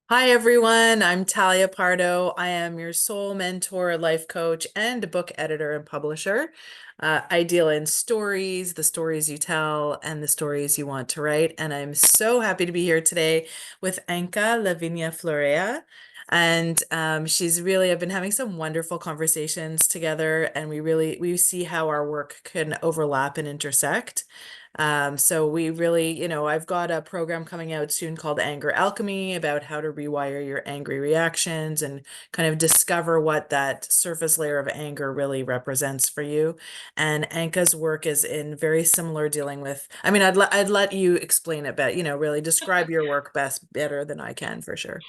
Hi, everyone. I'm Talya Pardo. I am your soul mentor, life coach, and book editor and publisher. I deal in stories, the stories you tell, and the stories you want to write. And I'm so happy to be here today with Anca Lavinia Florea. And I've been having some wonderful conversations together, and we see how our work can overlap and intersect. So we really, I've got a program coming out soon called Anger Alchemy about how to rewire your angry reactions and kind of discover what that surface layer of anger really represents for you. And Anka's work is in very similar dealing with, I'd let you explain it, but really describe your work better than I can for sure.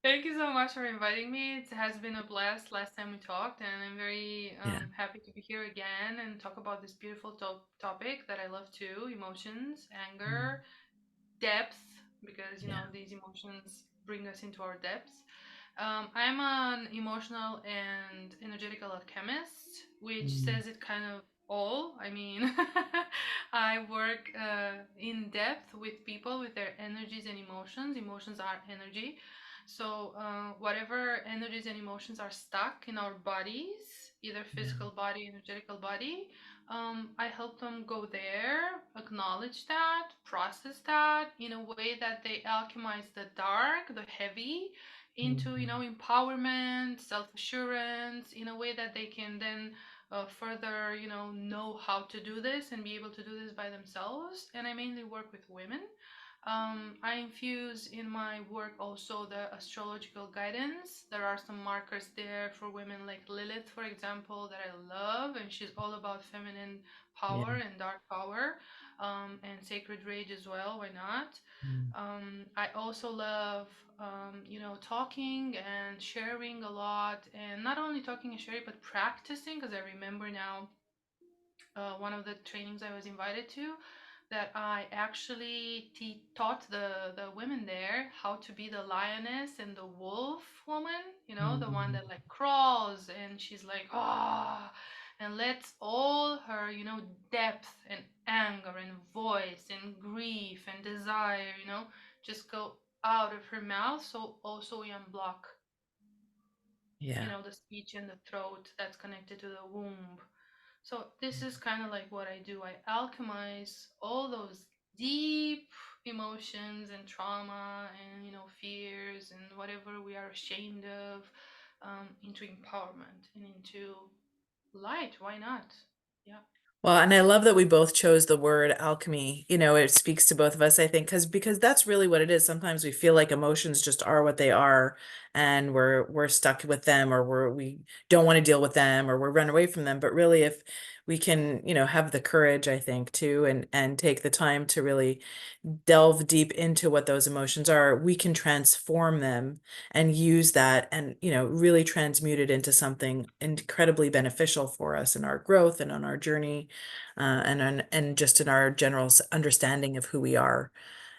Thank you so much for inviting me. It has been a blast last time we talked, and I'm very Yeah. happy to be here again and talk about this beautiful topic that I love too: emotions, Mm. anger, depth, because Yeah. these emotions bring us into our depths. I'm an emotional and energetical alchemist, which Mm. says it kind of all. I mean, I work in depth with people with their energies and emotions. Emotions are energy. So, whatever energies and emotions are stuck in our bodies, either Yeah. physical body, energetical body, I help them go there, acknowledge that, process that in a way that they alchemize the dark, the heavy, into Mm. empowerment, self-assurance, in a way that they can then further know how to do this and be able to do this by themselves. And I mainly work with women. I infuse in my work also the astrological guidance. There are some markers there for women like Lilith, for example, that I love, and she's all about feminine power Yeah. and dark power, and sacred rage as well. Why not? Mm. I also love, talking and sharing a lot, and not only talking and sharing, but practicing. Because I remember now one of the trainings I was invited to, that I actually taught the women there how to be the lioness and the wolf woman, the one Mm. that like crawls and she's like, ah, and lets all her, depth and anger and voice and grief and desire, just go out of her mouth. So also we unblock, Yeah. the speech and the throat that's connected to the womb. So this is kind of like what I do. I alchemize all those deep emotions and trauma and fears and whatever we are ashamed of, into empowerment and into light. Why not? Yeah. Well, and I love that we both chose the word alchemy. It speaks to both of us, I think, because that's really what it is. Sometimes we feel like emotions just are what they are, and we're stuck with them, or we don't want to deal with them, or we're run away from them. But really, if we can, have the courage, I think, too, and take the time to really delve deep into what those emotions are, we can transform them and use that and, really transmute it into something incredibly beneficial for us in our growth and on our journey, and just in our general understanding of who we are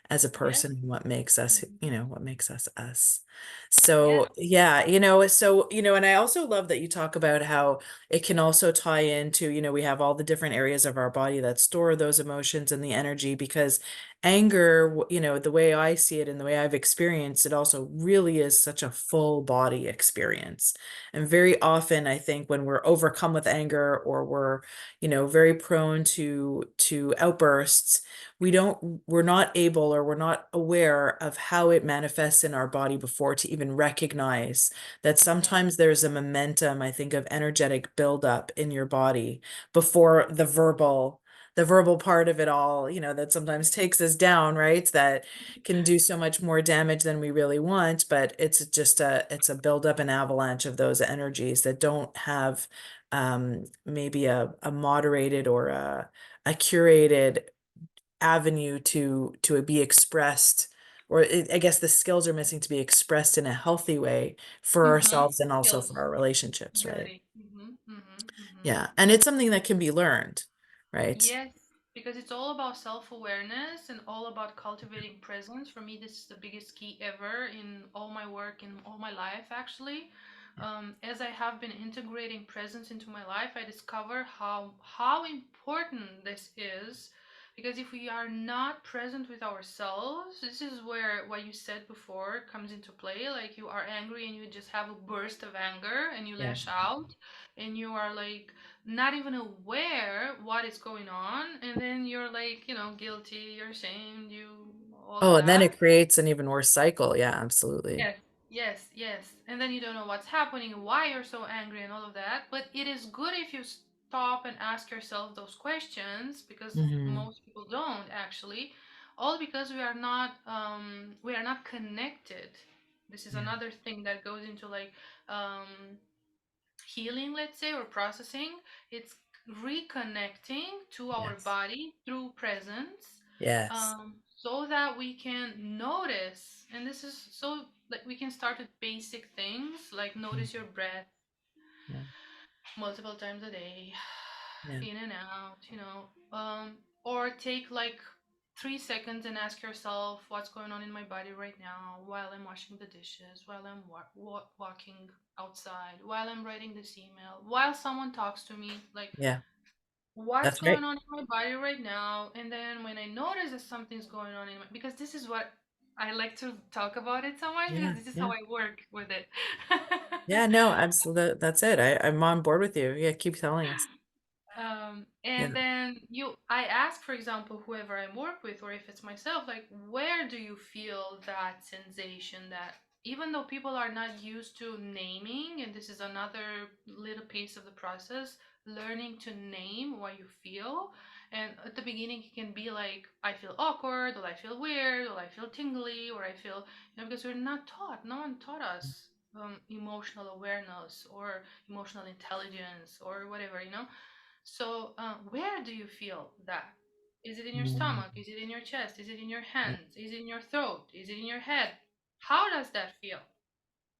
as a Yes. person and what makes us, Hmm. what makes us us. Yeah. So, yeah, and I also love that you talk about how it can also tie into, we have all the different areas of our body that store those emotions and the energy because anger, the way I see it and the way I've experienced it also really is such a full body experience. And very often I think when we're overcome with anger or we're, very prone to outbursts, we're not able or we're not aware of how it manifests in our body before to even recognize that Hmm. sometimes there's a momentum, I think, of energetic buildup in your body before the verbal part of it all, that sometimes takes us down, right? That can do so much more damage than we really want, but it's a buildup and avalanche of those energies that don't have maybe a moderated or a curated avenue to be expressed, or I guess the skills are missing to be expressed in a healthy way for Hmm. ourselves and also for Skills, our relationships, right? ability. Hmm. Yeah, and it's something that can be learned, right? Yes, because it's all about self-awareness and all about cultivating presence. For me, this is the biggest key ever in all my work, in all my life, actually. As I have been integrating presence into my life, I discover how important this is Because if we are not present with ourselves, this is where what you said before comes into play. Like you are angry and you just have a burst of anger and you Yeah. lash out and you are like not even aware what is going on. And then you're like, guilty, you're ashamed, you, all of Oh, and then that. it creates an even worse cycle. Yeah, absolutely. Yes, yes, yes. And then you don't know what's happening, why you're so angry, and all of that. But it is good if you stop and ask yourself those questions because Hmm. most people don't actually. All because we are not connected. This is Yeah. another thing that goes into like healing, let's say, or processing. It's reconnecting to our Yes. body through presence, Yes. so that we can notice. And this is so like we can start with basic things like Mhm. notice your breath Yeah. multiple times a day, Yeah. in and out, or take like 3 seconds and ask yourself what's going on in my body right now while I'm washing the dishes, while I'm walking outside, while I'm writing this email, while someone talks to me, like Yeah. what's That's going right. on in my body right now. And then when I notice that something's going on because this is what I like to talk about it so much because Yeah. this is how Yeah. I work with it. Yeah. No, absolutely. That's it. I'm on board with you. Yeah. Keep telling us. And Yeah. then I ask, for example, whoever I work with, or if it's myself, like, where do you feel that sensation that even though people are not used to naming, and this is another little piece of the process, learning to name what you feel. And at the beginning, it can be like, I feel awkward, or I feel weird, or I feel tingly, or I feel, because we're not taught, no one taught us emotional awareness or emotional intelligence or whatever. So, where do you feel that? Is it in your Mm. stomach? Is it in your chest? Is it in your Yeah. hands? Is it in your throat? Is it in your head? How does that feel?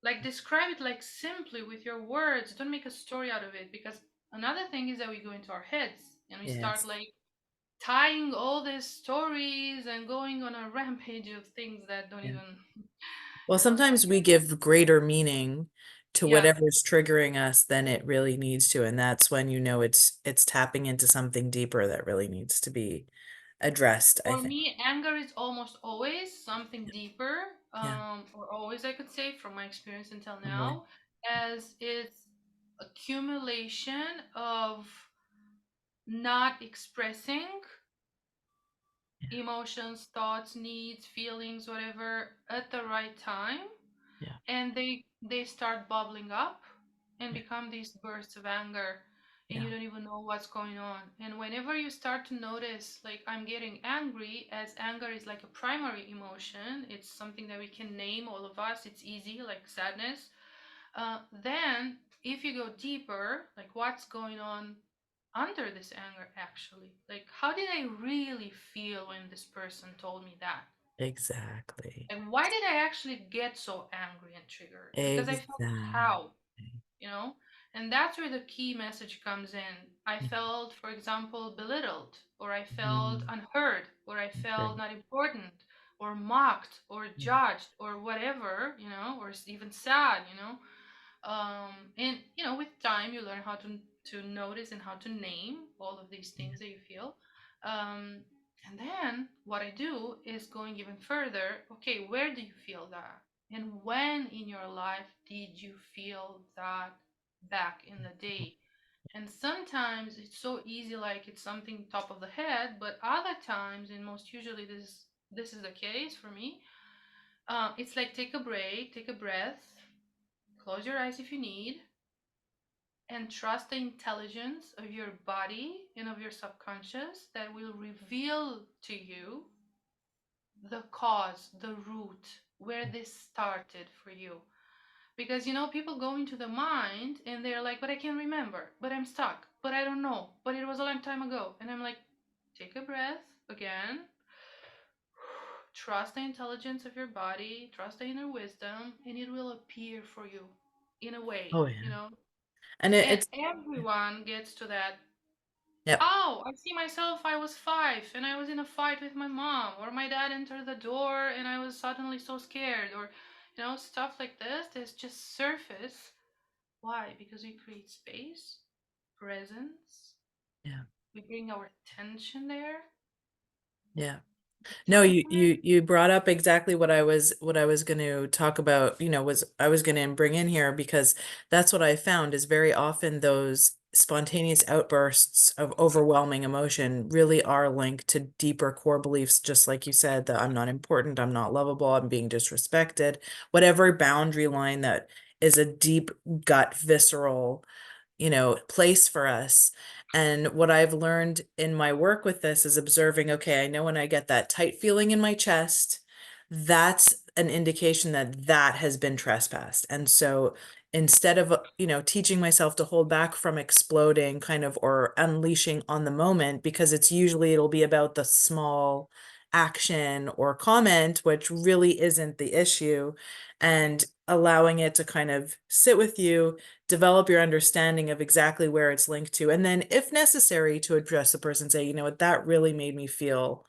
Like, describe it like simply with your words. Don't make a story out of it because another thing is that we go into our heads and we start Yes. like tying all these stories and going on a rampage of things that don't Yeah. even, Well, not sometimes we here. give greater meaning to Yeah. whatever's triggering us than it really needs to, and that's when you know it's tapping into something deeper that really needs to be addressed, I For think. me, anger is almost always something deeper, Yeah. or always, I could say, from my experience until Totally. now, as it's accumulation of not expressing Yeah. emotions, thoughts, needs, feelings, whatever, at the right time, Yeah. and they start bubbling up and Yeah. become these bursts of anger, and you Yeah. don't even know what's going on. And whenever you start to notice, like, I'm getting angry, as anger is like a primary emotion, it's something that we can name, all of us, it's easy, like sadness. Then if you go deeper, like, what's going on under this anger actually, like, how did I really feel when this person told me that? Exactly. And why did I actually get so angry and triggered? Because I felt Exactly. how, you know? And that's where the key message comes in. I felt, for example, belittled, or I felt Mhm. unheard, or I Sure. felt not important, or mocked, or Yeah. judged, or whatever, or even sad, and with time you learn how to notice and how to name all of these Yeah. things that you feel. um, and then what I do is going even further. Okay, where do you feel that, and when in your life did you feel that back in the day? And sometimes it's so easy, like it's something top of the head, but other times, and most usually this is the case for me, it's like take a break, take a breath, close your eyes if you need, and trust the intelligence of your body and of your subconscious that will reveal to you the cause, the root, where this started for you. Because people go into the mind and they're like, but I can't remember, but I'm stuck, but I don't know, but it was a long time ago. And I'm like, take a breath again, trust the intelligence of your body, trust the inner wisdom, and it will appear for you in a way, Oh yeah. And and it's everyone gets to that. yep. Oh, I see myself. I was 5 and I was in a fight with my mom, or my dad entered the door and I was suddenly so scared, or stuff like this. There's just surface. Why? Because we create space, presence, Yeah. we bring our attention there, Yeah. No, Trying to learn. you brought up exactly what I was going to talk about, was I was going to bring in here because that's what I found is very often those spontaneous outbursts of overwhelming emotion really are linked to deeper core beliefs, just like you said, that I'm not important, I'm not lovable, I'm being disrespected, whatever boundary line that is a deep gut visceral place for us. And what I've learned in my work with this is observing, okay, I know when I get that tight feeling in my chest, that's an indication that that has been trespassed. And so instead of, teaching myself to hold back from exploding kind of or unleashing on the moment, because it'll be about the small action or comment, which really isn't the issue, and allowing it to kind of sit with you, develop your understanding of exactly where it's linked to, and then if necessary to address the person, say, you know what, that really made me feel,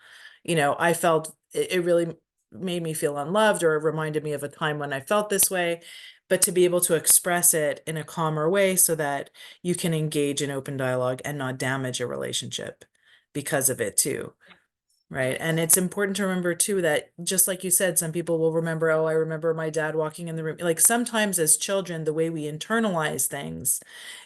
I felt it really made me feel unloved, or it reminded me of a time when I felt this way, but to be able to express it in a calmer way so that you can engage in open dialogue and not damage a relationship because of it too. Right. And Yes. it's important to remember too that just like you said, some people will remember, oh, I remember my dad walking in the room. Like sometimes as children, the way we internalize things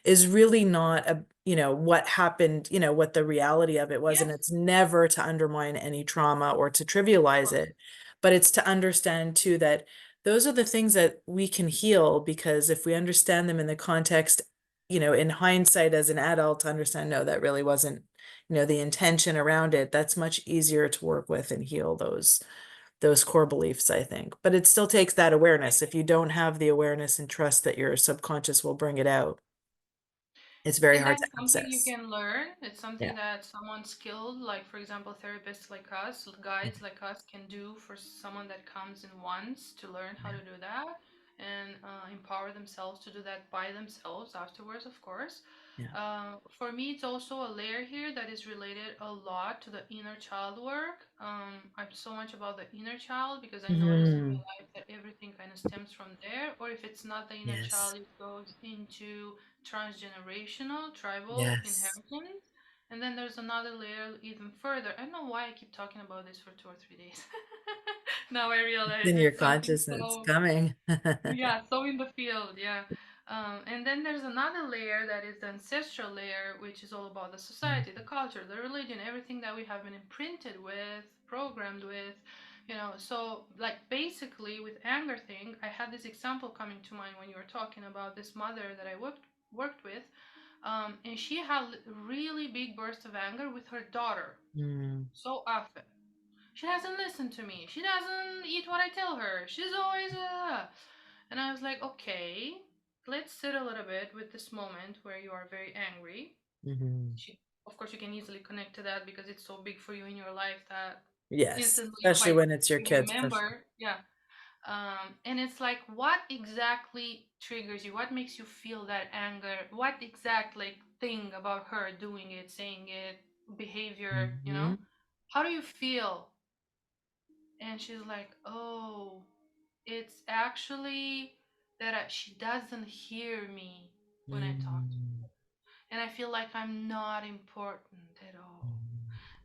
is really not what happened, what the reality of it was. And Yes. it's never to undermine any trauma or to trivialize it, but it's to understand too that those are the things that we can heal, because if we understand them in the context, in hindsight as an adult, to understand, no, that really wasn't the intention around it, that's much easier to work with and heal those core beliefs, I think. But it still takes that awareness. If you don't have the awareness and trust that your subconscious will bring it out, it's very And hard to that's something you access. can learn. It's Yeah. something that someone skilled, like for example, therapists like us, guides like us, can do for someone that comes and wants to learn how to do that and empower themselves to do that by themselves afterwards, of course. Yeah. For me, it's also a layer here that is related a lot to the inner child work. I'm so much about the inner child because I noticed in my Hmm. life that everything kind of stems from there. Or if it's not the inner Yes. child, it goes into transgenerational, tribal Yes. inheritance. And then there's another layer even further. I don't know why I keep talking about this for 2 or 3 days. Now I realize In your it's something consciousness so, coming. yeah, so in the field, yeah. And then there's another layer that is the ancestral layer, which is all about the society, the culture, the religion, everything that we have been imprinted with, programmed with, So, like, basically, with anger thing, I had this example coming to mind when you were talking about this mother that I worked with, and she had really big bursts of anger with her daughter Mm, so often. She doesn't listen to me. She doesn't eat what I tell her. She's always And I was like, okay, let's sit a little bit with this moment where you are very angry. hmm. Of course, you can easily connect to that because it's so big for you in your life that Yes, instantly, especially when it's your you kids, especially. remember. Yeah. And it's like, what exactly triggers you? What makes you feel that anger? What exact thing about her doing it, saying it, behavior? Hmm. How do you feel? And she's like, oh, it's actually that she doesn't hear me when I talk to Mm, her. And I feel like I'm not important at all.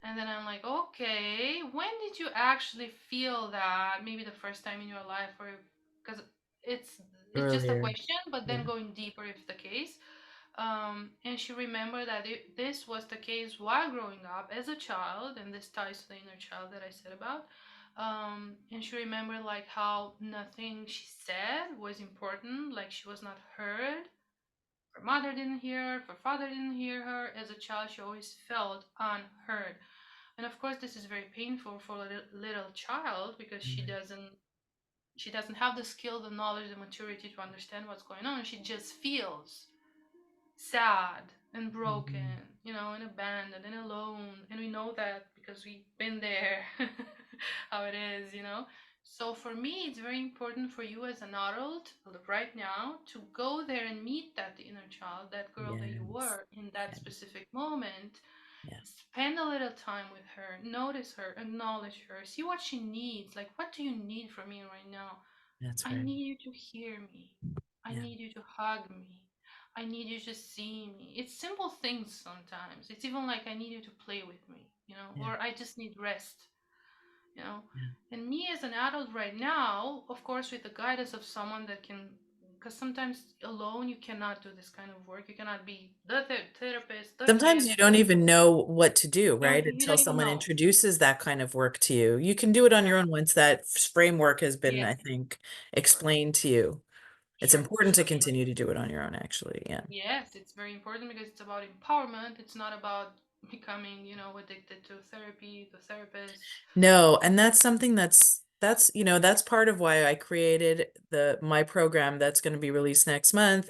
And then I'm like, okay, when did you actually feel that? Maybe the first time in your life, or because it's it's just a earlier. question, but then Yeah. going deeper if the case. And she remembered that this was the case while growing up as a child, and this ties to the inner child that I said about. And she remembered like how nothing she said was important, like she was not heard. Her mother didn't hear her, her father didn't hear her. As a child, she always felt unheard. And of course, this is very painful for a little child because Mm, she doesn't have the skill, the knowledge, the maturity to understand what's going on. She just feels sad and broken, mhm. and abandoned and alone. And we know that because we've been there, how it is. So for me, it's very important for you as an adult right now to go there and meet that inner child, that girl that you Yes. were in that Yes. specific moment. Yeah. Spend a little time with her, notice her, acknowledge her, see what she needs. Like, what do you need from me right now? That's I right. need you to hear me. I Yeah. need you to hug me. I need you to see me. It's simple things sometimes. It's even like I need you to play with me. Yeah. or I just need rest, you know. Yeah. And me as an adult right now, of course, with the guidance of someone that can, because sometimes alone you cannot do this kind of work. You cannot be the therapist, the Sometimes you coach. don't even know what to do, right? You Until don't even someone know. introduces that kind of work to you. You can do it on your Correct. own once that framework has been, Yeah. I think, Sure. explained to you. It's Sure. important to Sure. Sure. continue to do it on your own, actually. Yeah. Yes, it's very important because it's about empowerment. It's not about becoming, addicted to therapy, the therapist. No, and that's something that's part of why I created the my program that's going to be released next month.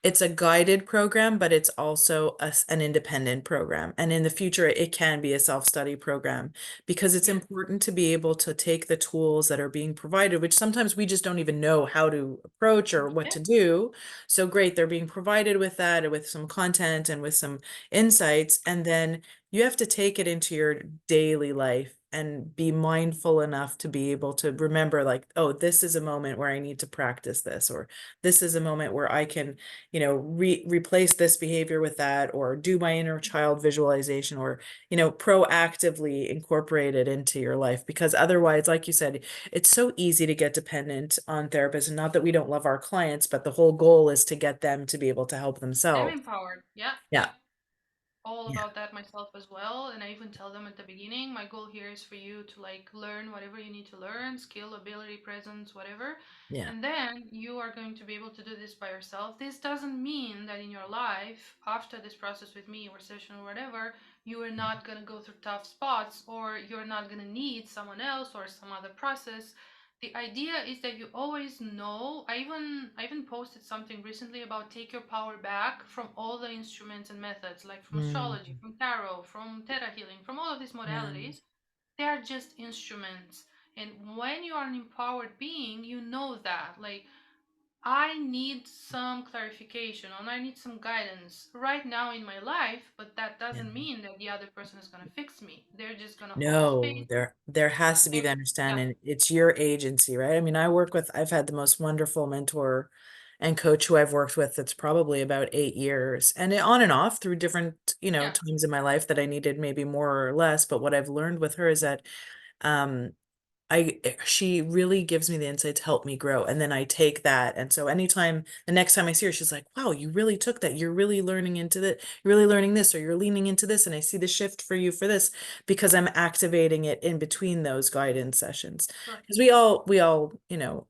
It's a guided program, but it's also an independent program. And in the future, it can be a self-study program because it's Yeah. important to be able to take the tools that are being provided, which sometimes we just don't even know how to approach or what Yeah. to do. So great, they're being provided with that, with some content and with some insights, and then you have to take it into your daily life and be mindful enough to be able to remember, like, oh, this is a moment where I need to practice this, or this is a moment where I can, replace this behavior with that, or do my inner child visualization, or, proactively incorporate it into your life. Because otherwise, like you said, it's so easy to get dependent on therapists. And not that we don't love our clients, but the whole goal is to get them to be able to help I'm themselves. empowered. Yeah. Yeah. Yeah. All Yeah. about that myself as well. And I even tell them at the beginning, my goal here is for you to like learn whatever you need to learn, skill, ability, presence, whatever. Yeah. And then you are going to be able to do this by yourself. This doesn't mean that in your life, after this process with me or session or whatever, you are not going to go through tough spots or you're not going to need someone else or some other process. The idea is that you always know. I even posted something recently about take your power back from all the instruments and methods, like from Mm, astrology, from tarot, from theta healing, from all of these yeah. modalities. They are just instruments. And when you are an empowered being, you know that. Like, I need some clarification and I need some guidance right now in my life, but that Yeah. doesn't mean that the other person is going to fix me. They're just going to hold No, space. there has to be They're, the yeah, understanding. It's your agency, right? I mean, I've had the most wonderful mentor and coach who I've worked with that's probably about 8 years, and on and off through different, yeah, times in my life that I needed maybe more or less. But what I've learned with her is that um she really gives me the insight to help me grow. And then I take that. And so anytime the next time I see her, she's like, wow, you really took that. You're really learning into that. You're really learning this, or you're leaning into this. And I see the shift for you for this because I'm activating it in between those guidance sessions. sure. Because we all,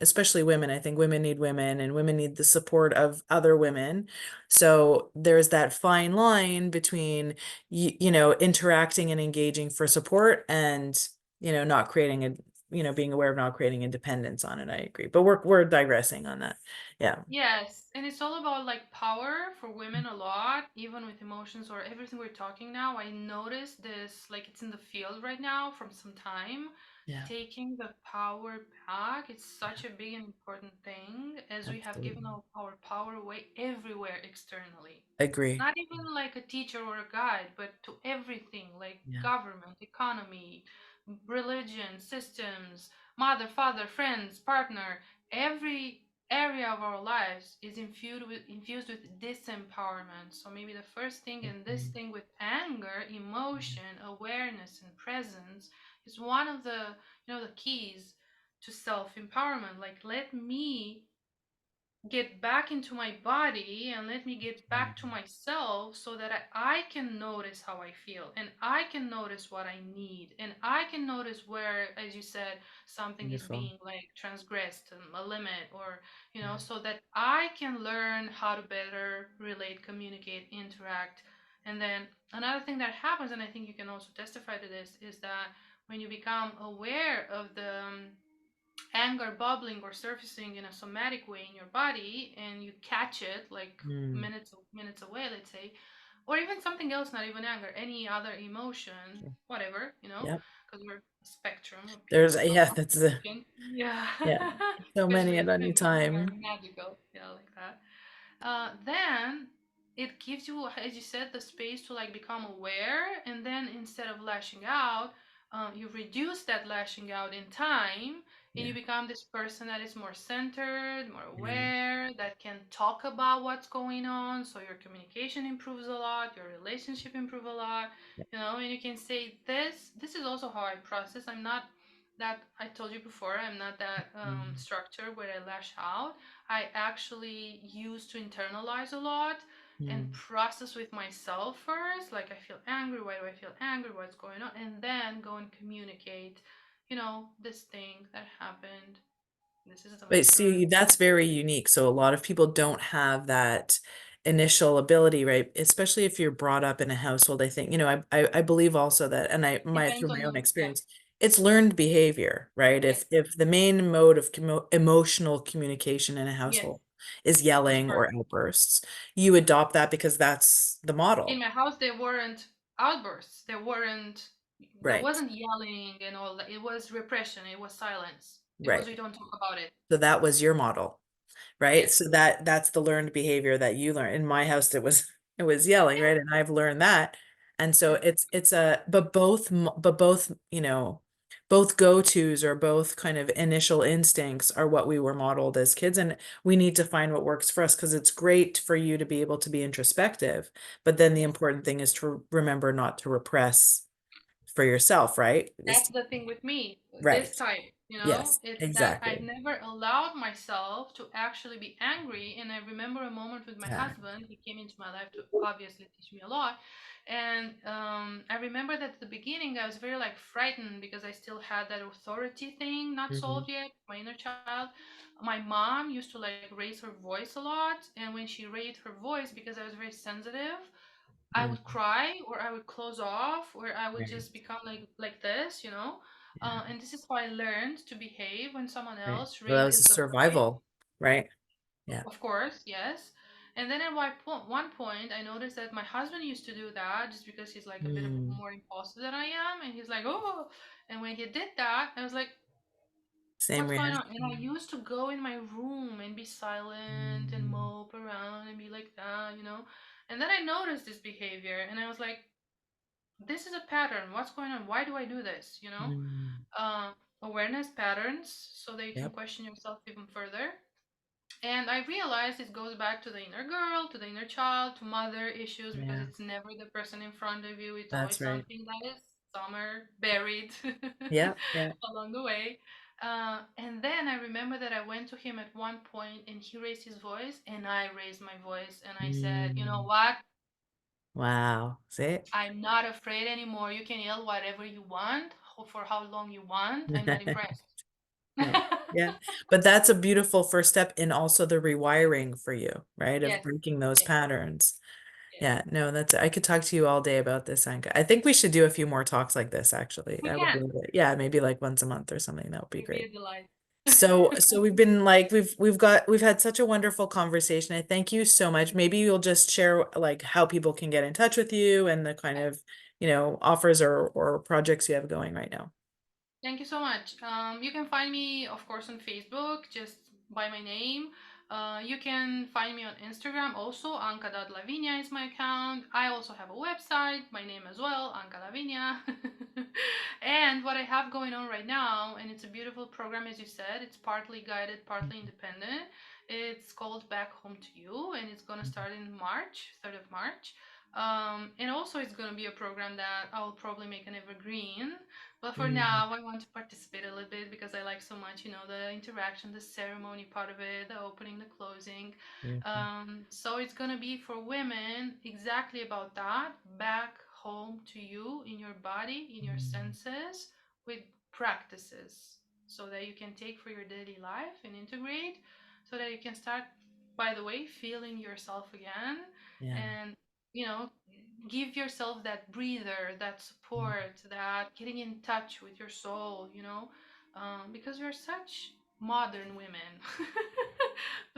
especially women, I think women need women and women need the support of other women. So there's that fine line between, interacting and engaging for support and, not creating a being aware of not creating independence on it. I agree. But we're digressing on that. Yeah. Yes, and it's all about like power for women a lot, even with emotions or everything we're talking now. I noticed this, like it's in the field right now from some time. Yeah. Taking the power back, it's such a big and important thing as we have given Absolutely. our power away everywhere externally. Agree. Not even like a teacher or a guide, but to everything like Yeah. government, economy, religion, systems, mother, father, friends, partner. Every area of our lives is infused with disempowerment. So maybe the first thing and this Agree. thing with anger, emotion, awareness, and presence is one of the keys to self-empowerment. Like, let me get back into my body and let me get back to myself so that I can notice how I feel and I can notice what I need and I can notice where, as you said, something is Wonderful. being like transgressed, a limit, or so that I can learn how to better relate, communicate, interact. And then another thing that happens, and I think you can also testify to this, is that when you become aware of the anger bubbling or surfacing in a somatic way in your body and you catch it like Mm. minutes away, let's say, or even something else, not even anger, any other emotion, Sure. whatever, Yep. because we're a spectrum of There's people with all yeah, kinds that's of emotions. Yeah. yeah. So many Especially at as any women, we are time. magical, like that. Then it gives you, as you said, the space to like become aware, and then instead of lashing out, you reduce that lashing out in time, and Yeah. you become this person that is more centered, more Yeah. aware, that can talk about what's going on. So your communication improves a lot, your relationship improve a lot, Yeah. and you can say this is also how I process. I'm not that, I told you before, I'm not that Mm. structured where I lash out. I actually used to internalize a lot and Mm. process with myself first. Like, I feel angry. Why do I feel angry? What's going on? And then go and communicate, this thing that happened. This is the But mature. see, that's very unique. So a lot of people don't have that initial ability, right? Especially if you're brought up in a household. I think, I believe also that, and Depends through on my own the, yeah, experience, it's learned behavior, right? yes, If the main mode of emotional communication in a yes, household is of yelling course. or outbursts, you adopt that because that's the In model, my house, there weren't outbursts. There right? wasn't yelling and all that. It was repression. It was silence. It was, Right. we don't talk about it. So that was your model. Right? Yes. So that's the learned behavior that you learn. In my house, it was yelling, Yeah. right? And I've learned that. And so Yeah. it's a but both, both go-tos or both kind of initial instincts are what we were modeled as kids. And we need to find what works for us because it's great for you to be able to be introspective. But then the Yes. important thing is to remember not to repress for yourself, right? That's the thing with me, this Right. type, Yes, it's that I've exactly. never allowed myself to actually be angry. And I remember a moment with my Yeah. husband. He came into my life to obviously teach me a lot. And I remember that at the beginning, I was very like frightened because I still had that authority thing not Hmm. solved yet, my inner child. My mom used to like raise her voice a lot. And when she raised her voice, because I was very sensitive, I would Hmm. cry or I would close off or I would Right. just become like this. Yeah. And this is how I learned to behave when someone Right. Well, that was a raises the voice. survival, right? Yeah. Of course, yes. And then at one point, I noticed that my husband used to do that just because he's like a bit of Mm, more impulsive than I am, and he's like, oh. And when he did that, I was like, same what's going on? And I reaction. used to go in my room and be silent and Mm, mope around and be like that. And then I noticed this behavior, and I was like, this is a pattern. What's going on? Why do I do this? mm, Uh, Awareness patterns, so that you can yep. question yourself even further. And I realized it goes back to the inner girl, to the inner child, to mother issues, because Yeah, it's never the person in front of you. It's always that's right. something that is somewhere buried Yeah, yeah. along the way. And then I remember that I went to him at one point and he raised his voice and I raised my voice and I said, you know Mm, what? wow. See? I'm not afraid anymore. You can yell whatever you want for how long you want. I'm not impressed. Right. Yeah. But that's a beautiful first step in also the rewiring for you, right? Of Yes, breaking those yes, patterns. yes. Yeah, no, I could talk to you all day about this, Anka. I think we should do a few more talks like this, actually. We I would can. love it. Yeah, maybe like once a month or something. That would be It'd be great. a delight. So we've been like we've had such a wonderful conversation. I thank you so much. Maybe you'll just share like how people can get in touch with you and the kind of, offers or projects you have going right now. Thank you so much. You can find me, of course, on Facebook, just by my name. You can find me on Instagram also. Anca.Lavinia is my account. I also have a website, my name as well, Anca Lavinia. And what I have going on right now, and it's a beautiful program, as you said, it's partly guided, partly independent. It's called Back Home to You, and it's going to start in March, 3rd of March. And also, it's going to be a program that I will probably make an evergreen, but for Mm, now, I want to participate a little bit because I like so much, the interaction, the ceremony part of it, the opening, the closing. beautiful. So it's gonna be for women exactly about that, back home to you in your body, in your Mm, senses, with practices, so that you can take for your daily life and integrate, so that you can start, by the way, feeling yourself again, yeah. and you know give yourself that breather, that Mm, support, that getting in touch with your soul, because we're such modern women,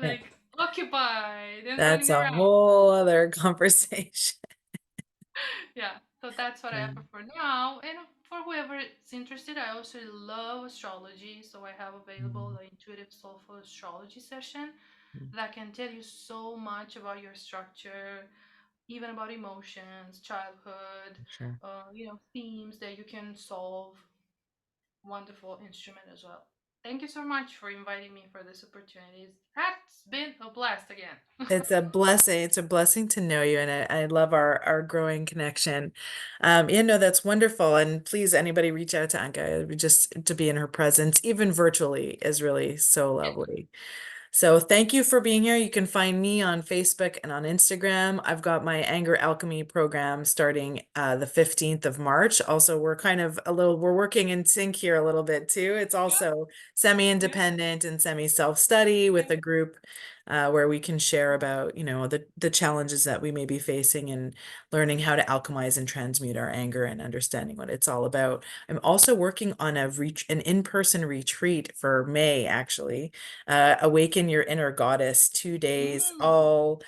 yeah. like occupied and That's running a around. whole other conversation. Yeah, so that's what I Yeah. offer for now. And for whoever is interested, I also love astrology. So I have available Mm, the intuitive soulful astrology session mm, that can tell you so much about your structure, even about emotions, childhood, sure. themes that you can solve. Wonderful instrument as well. Thank you so much for inviting me for this opportunity. It's been a blast again. It's a blessing. It's a blessing to know you, and I love our growing connection. Yeah, no, that's wonderful. And please, anybody reach out to Anka. Just to be in her presence, even virtually, is really so lovely. So thank you for being here. You can find me on Facebook and on Instagram. I've got my Anger Alchemy program starting the 15th of March. Also, we're working in sync here a little bit too. It's Good, also good, semi-independent and semi-self-study with good. a group where we can share about, the challenges that we may be facing and learning how to alchemize and transmute our anger and understanding what it's all about. I'm also working on an in-person retreat for May, actually. Awaken Your Inner Goddess, 2 days, Mm. all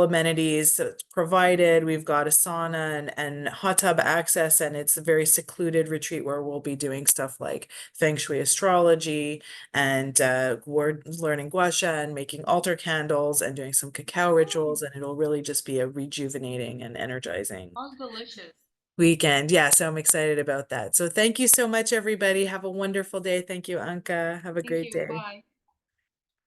amenities provided. We've got a sauna and hot tub access, and it's a very secluded retreat where we'll be doing stuff like feng shui astrology and we're learning gua sha and making altar candles and doing some cacao Mm. rituals, and it'll really just be a rejuvenating and energizing Sounds delicious. weekend. Yeah, so I'm excited about that. So thank you so much, everybody. Have a wonderful day. Thank you, Anka. Have a Thank great you. day. Bye.